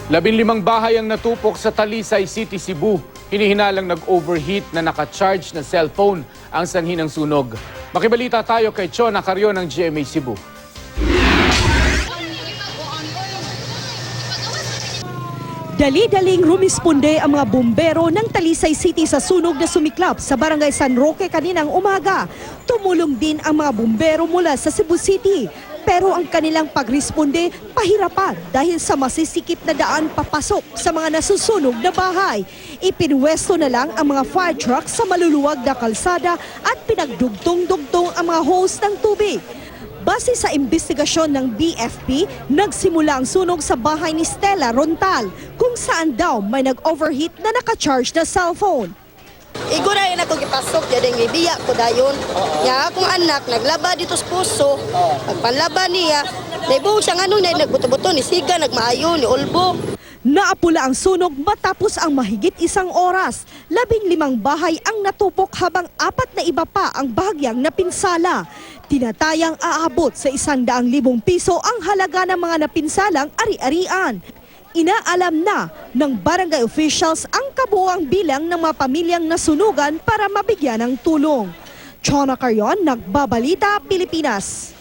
15 bahay ang natupok sa Talisay City, Cebu. Hinihinalang nag-overheat na naka-charge na cellphone ang sanhi ng sunog. Makibalita tayo kay Chona Carrion ng GMA Cebu. Dali-daling rumisponde ang mga bumbero ng Talisay City sa sunog na sumiklap sa Barangay San Roque kaninang umaga. Tumulong din ang mga bumbero mula sa Cebu City. Pero ang kanilang pagresponde pahirapan dahil sa masisikip na daan papasok sa mga nasusunog na bahay. Ipinwesto na lang ang mga fire trucks sa maluluwag na kalsada at pinagdugtong-dugtong ang mga hose ng tubig. Base sa investigasyon ng BFP, nagsimula ang sunog sa bahay ni Stella Rontal kung saan daw may nag-overheat na naka-charge na cellphone. Igura yun ako gipasok, yadeng ibiya ko dayon. Ya akong anak, naglaba dito sa puso. Pagpanlaba niya, naibuhog siya nga nung nagbuto-buto, ni Siga, nagmaayo, ni Ulbo. Naapula ang sunog matapos ang mahigit 1 oras. 15 bahay ang natupok habang 4 na iba pa ang bahagyang napinsala. Tinatayang aabot sa 100,000 piso ang halaga ng mga napinsalang ari-arian. Inaalam na ng barangay officials ang kabuuang bilang ng mga pamilyang nasunugan para mabigyan ng tulong. Chona Carrion, Nagbabalita, Pilipinas.